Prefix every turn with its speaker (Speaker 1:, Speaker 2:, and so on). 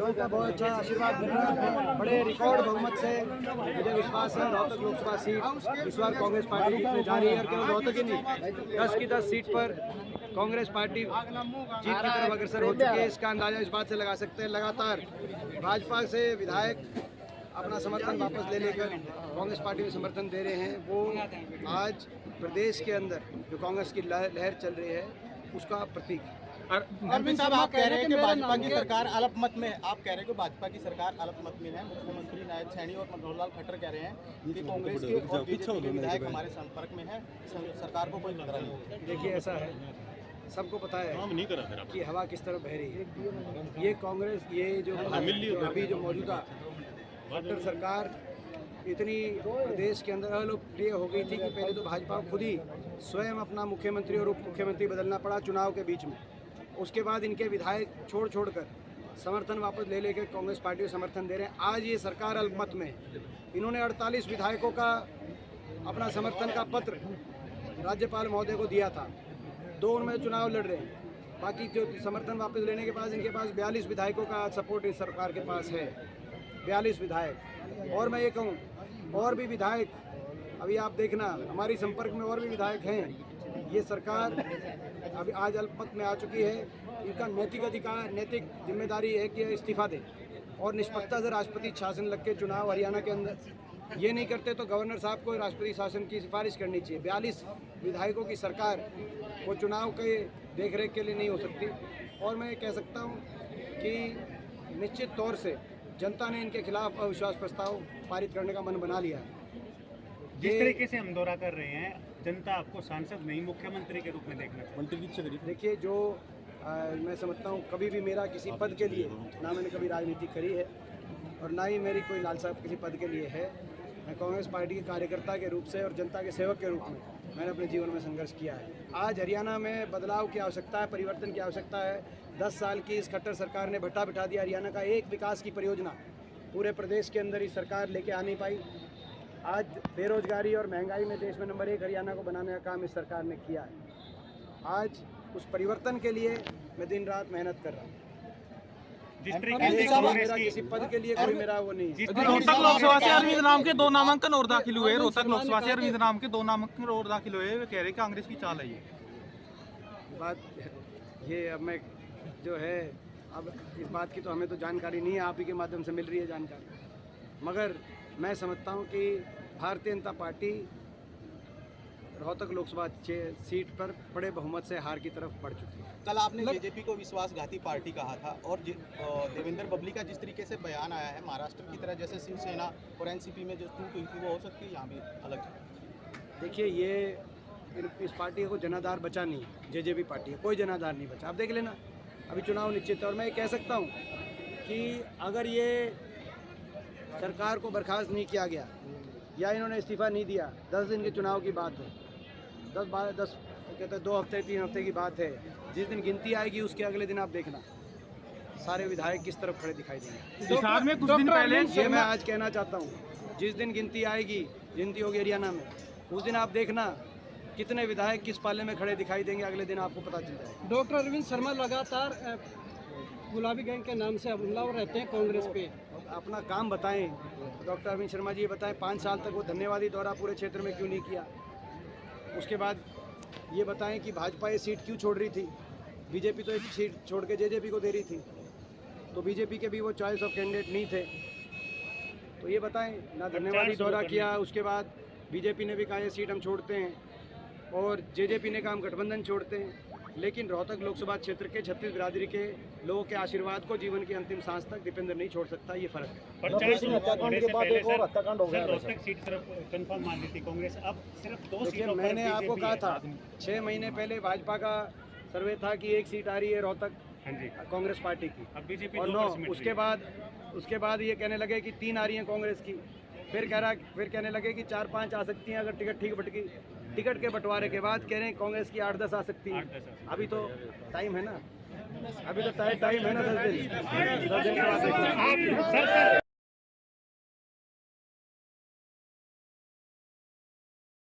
Speaker 1: लोगों का बहुत अच्छा आशीर्वाद मिल रहा है। बड़े रिकॉर्ड बहुमत से मुझे विश्वास है रोहतक लोकसभा सीट इस बार कांग्रेस पार्टी जीतने जा रही है। और केवल रोहतक ही नहीं, 10 की 10 सीट पर कांग्रेस पार्टी जीत की तरफ अग्रसर हो चुकी है। इसका अंदाजा इस बात से लगा सकते हैं, लगातार भाजपा से विधायक अपना समर्थन वापस ले लेकर कांग्रेस पार्टी में समर्थन दे रहे हैं। वो आज प्रदेश के अंदर जो कांग्रेस की लहर चल रही है उसका प्रतीक है।
Speaker 2: अरविंद साहब, आप कह रहे हैं कि भाजपा की सरकार अल्पमत में है। आप कह रहे हैं कि भाजपा की सरकार अल्पमत में है। मुख्यमंत्री नायब सैनी और मनोहर लाल खट्टर कह रहे हैं कि कांग्रेस के और बीजेपी के विधायक हमारे संपर्क में है, सरकार को कोई खतरा नहीं।
Speaker 1: देखिए, ऐसा है, सबको पता है कि हवा किस तरफ बह रही है। ये कांग्रेस, ये जो अभी जो मौजूदा खट्टर सरकार इतनी प्रदेश के अंदर अलोकप्रिय हो गई थी कि पहले तो भाजपा को खुद ही स्वयं अपना मुख्यमंत्री और उप मुख्यमंत्री बदलना पड़ा चुनाव के बीच में। उसके बाद इनके विधायक छोड़ कर समर्थन वापस ले लेकर कांग्रेस पार्टी को समर्थन दे रहे हैं। आज ये सरकार अल्पमत में है। इन्होंने 48 विधायकों का अपना समर्थन का पत्र राज्यपाल महोदय को दिया था। 2 उनमें चुनाव लड़ रहे हैं। बाकी जो समर्थन वापस लेने के बाद इनके पास 42 विधायकों का सपोर्ट इस सरकार के पास है। 42 विधायक। और मैं ये कहूँ, और भी विधायक अभी आप देखना, हमारी संपर्क में और भी विधायक हैं। ये सरकार अभी आज अल्पमत में आ चुकी है। इनका नैतिक अधिकार, नैतिक जिम्मेदारी है कि इस्तीफा दें और निष्पक्षता से राष्ट्रपति शासन लग के चुनाव हरियाणा के अंदर ये नहीं करते तो गवर्नर साहब को राष्ट्रपति शासन की सिफारिश करनी चाहिए। 42 विधायकों की सरकार वो चुनाव के देखरेख के लिए नहीं हो सकती। और मैं कह सकता हूँ कि निश्चित तौर से जनता ने इनके खिलाफ अविश्वास प्रस्ताव पारित करने का मन बना लिया है।
Speaker 3: जिस तरीके से हम दौरा कर रहे हैं, जनता आपको सांसद नहीं मुख्यमंत्री के रूप में देखना चाहिए।
Speaker 1: देखिए, जो मैं समझता हूँ, कभी भी मेरा किसी पद के लिए ना मैंने कभी राजनीति करी है और ना ही मेरी कोई लालसा किसी पद के लिए है। मैं कांग्रेस पार्टी के कार्यकर्ता के रूप से और जनता के सेवक के रूप में मैंने अपने जीवन में संघर्ष किया है। आज हरियाणा में बदलाव की आवश्यकता है, परिवर्तन की आवश्यकता है। 10 साल की इस खट्टर सरकार ने भट्टा बिठा दिया। हरियाणा का एक विकास की परियोजना पूरे प्रदेश के अंदर ही सरकार लेके आ नहीं पाई। आज बेरोजगारी और महंगाई में देश में नंबर 1 हरियाणा को बनाने का काम इस सरकार ने किया है। आज उस परिवर्तन के लिए मैं दिन रात मेहनत कर रहा हूँ।
Speaker 3: जिस तरीके से
Speaker 1: मेरा किसी पद के लिए कोई मेरा वो नहीं है।
Speaker 4: रोहतक लोकसभा से अरविंद नाम के 2 नामांकन और दाखिल हुए। रोहतक लोकसभा से अरविंद नाम के 2 नामांकन और दाखिल हुए। वे कह रहे कांग्रेस की चाल है ये
Speaker 1: बात। ये अब मैं जो है, अब इस बात की तो हमें तो जानकारी नहीं है, आप ही के माध्यम से मिल रही है जानकारी। मगर मैं समझता हूँ कि भारतीय जनता पार्टी रोहतक लोकसभा सीट पर बड़े बहुमत से हार की तरफ बढ़ चुकी है।
Speaker 2: कल आपने जेजेपी को विश्वासघाती पार्टी कहा था और देवेंद्र बबली का जिस तरीके से बयान आया है, महाराष्ट्र की तरह जैसे शिवसेना और एनसीपी में जो टूट हुई थी वो हो सकती है यहाँ भी अलग।
Speaker 1: देखिए, ये इस पार्टी को जनाधार बचा नहीं है। जेजेपी पार्टी है, कोई जनाधार नहीं बचा। आप देख लेना, अभी चुनाव निश्चित है। और मैं कह सकता हूँ कि अगर ये सरकार को बर्खास्त नहीं किया गया या इन्होंने इस्तीफा नहीं दिया, 10 दिन के चुनाव की बात है। 10 कहते हैं 2 हफ्ते 3 हफ्ते की बात है। जिस दिन गिनती आएगी उसके अगले दिन आप देखना सारे विधायक किस तरफ खड़े दिखाई देंगे।
Speaker 4: बिहार में कुछ दिन पहले
Speaker 1: ये मैं आज कहना चाहता हूँ, जिस दिन गिनती आएगी, गिनती होगी हरियाणा में, उस दिन आप देखना कितने विधायक किस पाले में खड़े दिखाई देंगे। अगले दिन आपको पता चल जाएगा।
Speaker 5: डॉक्टर अरविंद शर्मा लगातार गुलाबी गैंग के नाम से हमलावर रहते हैं कांग्रेस पे।
Speaker 1: अपना काम बताएं डॉक्टर अरविंद शर्मा जी, ये बताएं 5 साल तक वो धन्यवादी दौरा पूरे क्षेत्र में क्यों नहीं किया। उसके बाद ये बताएं कि भाजपा ये सीट क्यों छोड़ रही थी। बीजेपी तो एक सीट छोड़ के जेजेपी को दे रही थी, तो बीजेपी के भी वो चॉइस ऑफ कैंडिडेट नहीं थे। तो ये बताएं ना, धन्यवादी दौरा किया। उसके बाद बीजेपी ने भी कहा ये सीट हम छोड़ते हैं और जेजेपी ने कहा हम गठबंधन छोड़ते हैं। लेकिन रोहतक लोकसभा क्षेत्र के 36 बिरादरी के लोगों के आशीर्वाद को जीवन की अंतिम सांस तक दीपेंद्र नहीं छोड़ सकता। ये फर्क है।
Speaker 3: रोहतक सीट कंफर्म मान ली थी कांग्रेस, अब सिर्फ 2
Speaker 1: देखिए, मैंने आपको कहा था 6 महीने पहले भाजपा का सर्वे था कि 1 सीट आ रही है रोहतक कांग्रेस पार्टी की,
Speaker 3: अब बीजेपी
Speaker 1: और 9। उसके बाद ये कहने लगे कि 3 आ रही हैं कांग्रेस की। फिर कहने लगे कि 4-5 आ सकती हैं अगर टिकट ठीक बटकी। टिकट के बंटवारे के बाद कह रहे हैं कांग्रेस की 8-10 आ सकती है। अभी तो टाइम है ना, अभी तो टाइम है ना, 10 दिन के बाद।